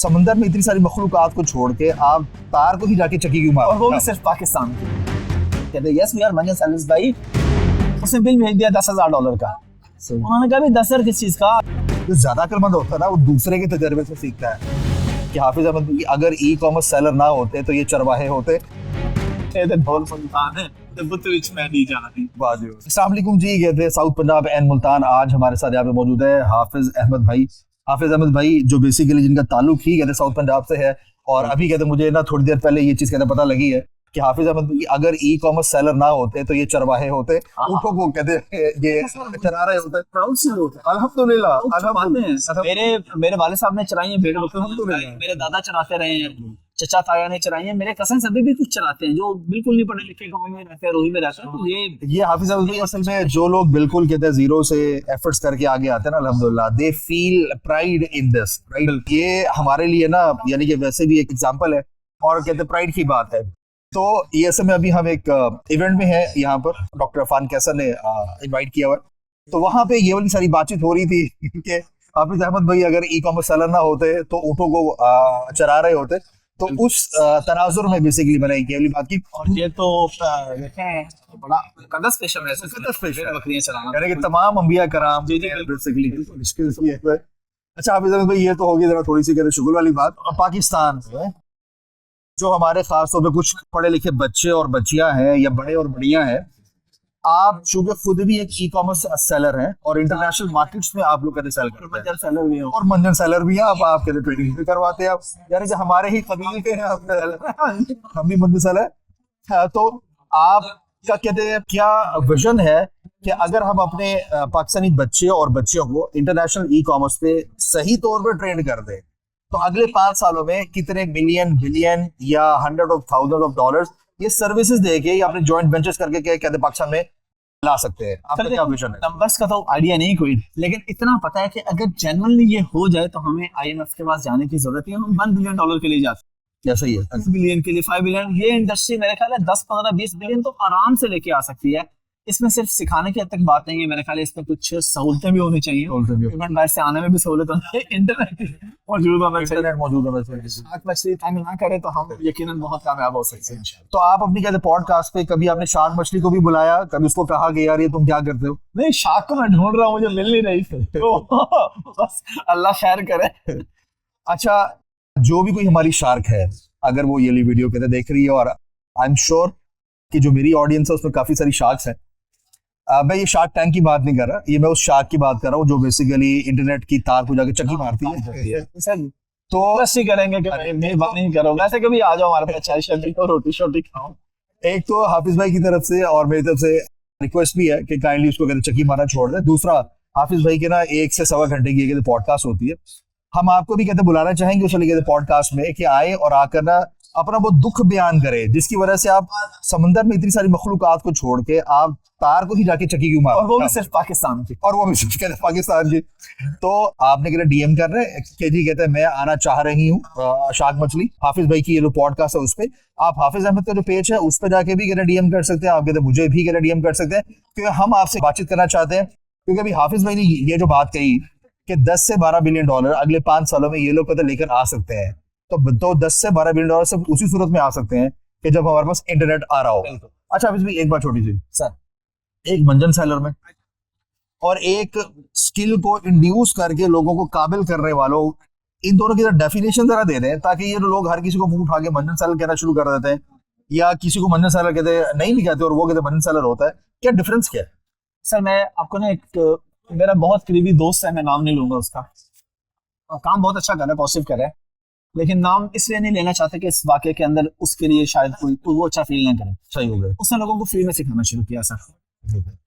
समंदर में इतनी सारी मखलूकात को छोड़ के आप तार को ही जाके चक्की क्यों मार, और वो भी सिर्फ पाकिस्तान की। कहते यस वी आर मंजन सैलस भाई, उसने बिल भेज दिया $10,000 का। उन्होंने कहा भी 10,000 किस चीज का। जो ज्यादा अक्लमंद होता है ना वो दूसरे के तजर्बे से सीखता है कि हाफिज अहमद की अगर ई कॉमर्स सेलर ना होते तो ये चरवाहे होते। अस्सलाम वालेकुम जी, कहते हैं साउथ पंजाब एंड मुल्तान। आज हमारे साथ यहाँ पे मौजूद है हाफिज अहमद भाई। हाफिज अहमद भाई जो बेसिकली जिनका ताल्लुक ही कहते साउथ पंजाब से है, और अभी कहते मुझे ना थोड़ी देर पहले ये चीज कहते पता लगी है कि हाफिज अहमद की अगर ई कॉमर्स सेलर ना होते तो ये चरवाहे होते, ऊँटों को कहते ये चरा रहे होते। अल्हम्दुलिल्लाह। मेरे वाले साहब ने चराई है भेड़ बकरियां, मेरे दादा चराते रहे हैं, चचा ताया ने चराई है, मेरे कजन अभी भी कुछ चराते हैं जो बिल्कुल नहीं पढ़े लिखे गाँव में रहते हैं, रोही में रहते हैं। तो ये हाफिज अहमद भाई असल में जो लोग बिल्कुल कहते हैं जीरो से एफर्ट्स करके आगे आते हैं ना, अल्हम्दुलिल्लाह they feel pride in this, right. ये हमारे लिए ना यानी कि वैसे भी एक एग्जांपल है और कहते प्राइड की बात है। तो ये असल में अभी हम एक इवेंट में है यहाँ पर, डॉक्टर अफान कैसर ने इनवाइट किया हुआ, तो वहाँ पे ये वाली सारी बातचीत हो रही थी कि हाफिज अहमद भाई अगर ई कॉमर्स सेलर ना होते तो ऊँटों को चरा रहे होते। तो उस तनाजुर में बेसिकली मैंने ये वाली बात की। और ये तो देखें बड़ा कदस पेशा है, बकरियां चलाना, यानी कि तमाम अंबिया कराम बेसिकली मुश्किल सी है। अच्छा हाफिज अहमद भाई, ये तो होगी जरा थोड़ी सी कहते शुगल वाली बात। पाकिस्तान में जो हमारे खास तौर पे कुछ पढ़े लिखे बच्चे और बच्चियां हैं या बड़े और बढ़िया हैं, आप चूंकि खुद भी एक ई कॉमर्स सेलर हैं और इंटरनेशनल मार्केट्स में आप लोग कहते सेल करते हैं, सेलर भी हो और मंजन सेलर भी हैं, आप कहते ट्रेडिंग भी करवाते हैं आप, यानी कि हमारे ही कबीले के हैं आप, हम भी मंजन सेलर। तो आपका कहते हैं क्या विजन है कि अगर हम अपने पाकिस्तानी बच्चे और बच्चियों को इंटरनेशनल ई कॉमर्स पे सही तौर पर ट्रेन कर दें तो अगले 5 सालों में कितने मिलियन बिलियन या $100 of thousands ये सर्विसेज देके या अपने जॉइंट वेंचर्स करके कहते पाकिस्तान में ला सकते हैं? आपका क्या विजन है? नंबर्स का तो आइडिया नहीं कोई, लेकिन इतना पता है कि अगर जेन्युइनली ये हो जाए तो हमें IMF के पास जाने की जरूरत है। हम $1 बिलियन के लिए जाते हैं, सही है, 10 बिलियन के लिए 5 बिलियन, ये इंडस्ट्री मेरे ख्याल है 10, 15, 20 बिलियन तो आराम से लेके आ सकती है। इसमें सिर्फ सिखाने की हद तक बात नहीं है, मेरे ख्याल इसमें कुछ सहूलतें भी होनी चाहिए, पेमेंट बाहर से आने में भी सहूलत होनी चाहिए, इंटरनेट मौजूद होना चाहिए। शार्क मछली टाइम ना करे तो हम यकीनन बहुत कामयाब हो सकते हैं। तो आप अपनी कहते पॉडकास्ट पे कभी आपने शार्क मछली को भी बुलाया, कभी उसको कहा कि यार ये तुम क्या करते हो? नहीं, शार्क को मैं ढूंढ रहा हूँ, मुझे मिल नहीं रही थी, तो बस अल्लाह खैर करे। अच्छा, जो भी कोई हमारी शार्क है, अगर वो ये वीडियो कहते देख रही है, और आई एम श्योर कि जो मेरी ऑडियंस है उसमें काफी सारी शार्क्स हैं, मैं ये शार्क टैंक की बात नहीं कर रहा, ये मैं उस शार्क की बात कर रहा हूँ जो बेसिकली इंटरनेट की तार को जाके चक्की मारती है। तो ऐसे करेंगे कि मैं बात नहीं कर रहा हूँ, वैसे कभी आ जाओ हमारे पास, चाय शर्बी और रोटी शोटी खाओ। एक तो हाफिज भाई की तरफ से और मेरी तरफ से रिक्वेस्ट भी है कि काइंडली उसको कहते चक्की मारना छोड़ दे। दूसरा, हाफिज भाई के ना 1 से सवा घंटे की कहते पॉडकास्ट होती है, हम आपको भी कहते बुलाना चाहेंगे उस कहते पॉडकास्ट में कि आए और आकर ना अपना वो दुख बयान करे जिसकी वजह से आप समंदर में इतनी सारी मखलूकात को छोड़ के आप तार को ही जाके चक्की क्यों मार, और वो भी सिर्फ पाकिस्तान की, और वो भी सिर्फ कहते पाकिस्तान की। तो आपने कहते DM कर रहे हैं कि जी कहते हैं मैं आना चाह रही हूँ शार्क मछली, हाफिज भाई की ये जो पॉडकास्ट है उस पे आप हाफिज अहमद का जो पेज है उस पर जाके भी कहते DM कर सकते हैं, आप कहते मुझे भी कहते DM कर सकते हैं, क्योंकि हम आपसे बातचीत करना चाहते हैं। क्योंकि अभी हाफिज भाई ने ये जो बात कही कि 10 से 12 बिलियन डॉलर अगले 5 सालों में ये लोग कहते लेकर आ सकते हैं, तो 10 से 12 बिलियन डॉलर सिर्फ उसी सूरत में आ सकते हैं कि जब हमारे पास इंटरनेट आ रहा हो। अच्छा हाफिज भाई, एक बात छोटी सी सर, एक मंजन सेलर में और एक स्किल को इंड्यूस करके लोगों को काबिल करने वालों, इन दोनों की डेफिनेशन जरा दे दें ताकि ये लोग हर किसी को मुंह उठा के मंजन सेलर कहना शुरू कर देते हैं, या किसी को मंजन सेलर कहते नहीं भी कहते और वो कहते मंजन सेलर होता है। क्या डिफरेंस क्या है? सर मैं आपको ना, एक मेरा बहुत करीबी दोस्त है, मैं नाम नहीं लूंगा उसका, काम बहुत अच्छा कर रहा है, पॉजिटिव कर रहा है, लेकिन नाम इसलिए नहीं लेना चाहते कि इस वाकये के अंदर उसके लिए शायद कोई तो वो अच्छा फील ना करे। सही हो गया। उसने लोगों को फ्री में सिखाना शुरू किया सर,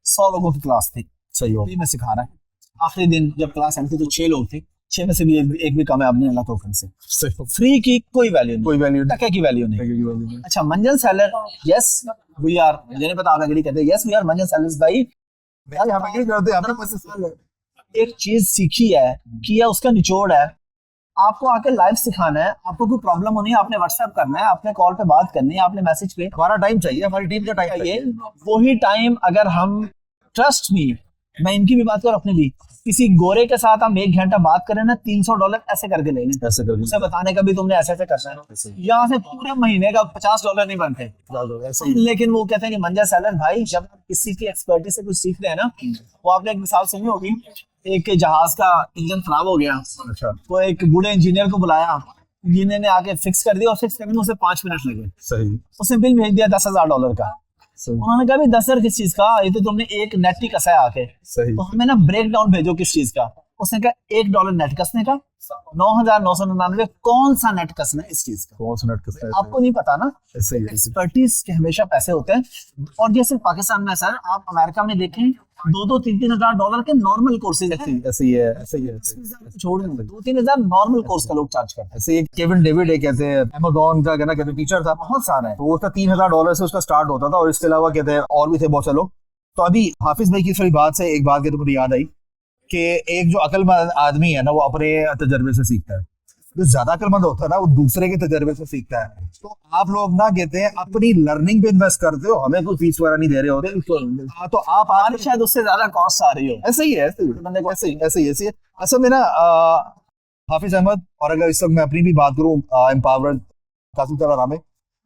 100 लोगों की क्लास थी, सही हो, फ्री में सिखा रहा है। आखिरी दिन जब क्लास एंड थी तो 6 लोग थे, 6 में से भी एक भी कामयाब नहीं, अल्लाह तौफीक से। फ्री की कोई वैल्यू नहीं, कोई वैल्यू टके की वैल्यू नहीं। अच्छा, मंजन सेलर, यस वी आर, मुझे नहीं पता आप अगर कहते हैं यस वी आर मंजन सेलर्स भाई, एक चीज सीखी है, किया उसका निचोड़ है, आपको आके लाइव सिखाना है, आपको कोई प्रॉब्लम होनी है, आपने व्हाट्सएप करना है, आपने कॉल पे बात करनी है, आपने मैसेज पे, हमारा टाइम चाहिए, हमारी टीम का टाइम चाहिए। वही टाइम अगर हम, ट्रस्ट मी, मैं इनकी भी बात करूं अपनी भी, किसी गोरे के साथ हम 1 घंटा बात करें ना, $300 ऐसे करके ले लें, ऐसे करके उसे बताने का भी तुमने ऐसे ऐसे करना है, यहाँ से पूरे महीने का $50 नहीं बनते। ऐसे ही। लेकिन वो कहते हैं कि मंजा सैलर भाई, जब आप किसी की एक्सपर्टीज से कुछ सीख रहे हैं ना, वो आपने एक मिसाल सुनी होगी, एक जहाज का इंजन खराब हो गया, अच्छा वो एक बूढ़े इंजीनियर को बुलाया, इंजीनियर ने आके फिक्स कर दिया, और फिक्स करने में उसे 5 मिनट लगे, सही उसने बिल भेज दिया $10,000 का। सही उन्होंने कहा भी 10,000 किस चीज का, ये तो तुमने एक नेट ही कसा है आके, सही तो हमें ना ब्रेक डाउन भेजो किस चीज का। उसने कहा $1 नेट कसने का, 9,999 कौन सा नेट कसना है इस चीज का, कौन सा नेट कसना है? आपको नहीं पता ना। ऐसे ही एक्सपर्टीज के हमेशा पैसे होते हैं, और ये सिर्फ पाकिस्तान में सर, आप अमेरिका में देखें $2,000-3,000 के नॉर्मल कोर्सेज हैं, ऐसे ही है ऐसे ही है ऐसे ही है। छोड़ देंगे 2-3 हजार नॉर्मल कोर्स का लोग चार्ज करते हैं। ऐसे एक केविन डेविड है, कहते हैं अमेज़न का कहना, कहते टीचर था, बहुत सारा है, तो उसका $3,000 से उसका स्टार्ट होता था, और इसके अलावा कहते हैं और भी थे बहुत से लोग। तो अभी हाफिज भाई की सारी बात से एक बात कहते मुझे याद आई कि एक जो अक्लमंद आदमी है ना, वो अपने तजर्बे से सीखता है, जो ज्यादा अक्लमंद होता है ना, वो दूसरे के तजर्बे से सीखता है। तो आप लोग ना कहते हैं अपनी लर्निंग पे इन्वेस्ट करते हो, हमें कोई फीस वगैरह नहीं दे रहे होते, हाँ, तो आप शायद उससे ज्यादा कॉस्ट आ रही हो। ऐसे ही है, ऐसे ही बंदे को ऐसे ही ऐसे ही असल में ना हाफिज अहमद, और अगर इस वक्त मैं अपनी भी बात करूं, एम्पावर कासिम तलारा में,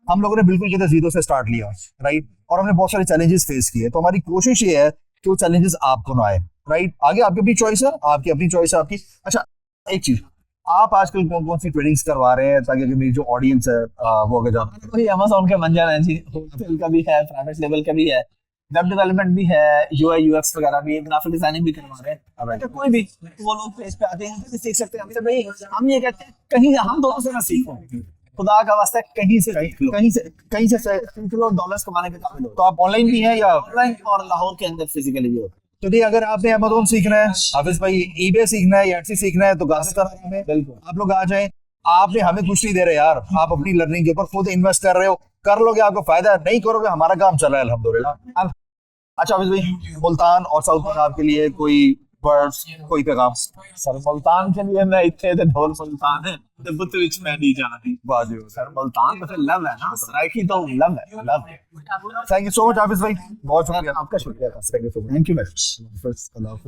हम लोगों ने बिल्कुल कहते जीरो से स्टार्ट लिया, राइट, और हमने बहुत सारे चैलेंजेस फेस किए। तो हमारी कोशिश ये है कि वो चैलेंजेस आपको ना आए, राइट। आगे आपकी अपनी चॉइस है, आपकी अपनी चॉइस है आपकी। अच्छा, एक चीज, आप आजकल कौन कौन सी ट्रेनिंग्स करवा रहे हैं, ताकि मेरी जो ऑडियंस है वो आगे जाए? वही अमेज़न के मंजर है जी, होलसेल का भी है, प्राइवेट लेवल का भी है, वेब डेवलपमेंट भी है, यूआई यूएक्स वगैरह भी, ग्राफिक डिजाइनिंग भी करवा रहे हैं। तो कोई भी वो लोग पेज पे आते हैं तो सीख सकते हैं हमसे। भाई हम ये कहते हैं कहीं हम दोनों से ना सीखो, खुदा का वास्ता कहीं से $100 कमाने के काबिल हो। तो आप ऑनलाइन भी हैं या ऑनलाइन और लाहौर के अंदर फिजिकली भी हो। तो नहीं, अगर आपने अमेज़न सीखना है, हाफिज भाई ईबे सीखना है या एटसी सीखना है, तो गाज़ियाबाद में बिल्कुल आप लोग आ जाएं। आपने हमें कुछ नहीं दे रहे यार, आप अपनी लर्निंग के ऊपर खुद इन्वेस्ट कर रहे हो, कर लोगे आपको फायदा, नहीं करोगे हमारा काम चल रहा है अल्हम्दुलिल्लाह। अच्छा हाफिज भाई, मुल्तान और साउथ पंजाब के लिए कोई वर्ड्स, कोई पैगाम? सर मुल्तान के लिए मैं इतने थे ढोल मुल्तान है, ते बुत विच मैं नहीं जाती बाजू सर, मुल्तान तो फिर लव है ना, सराइकी तो लव है, लव है। थैंक यू सो मच हाफिज भाई, बहुत शुक्रिया आपका शुक्रिया, thank you so much. Thank you very much. Allah Hafiz.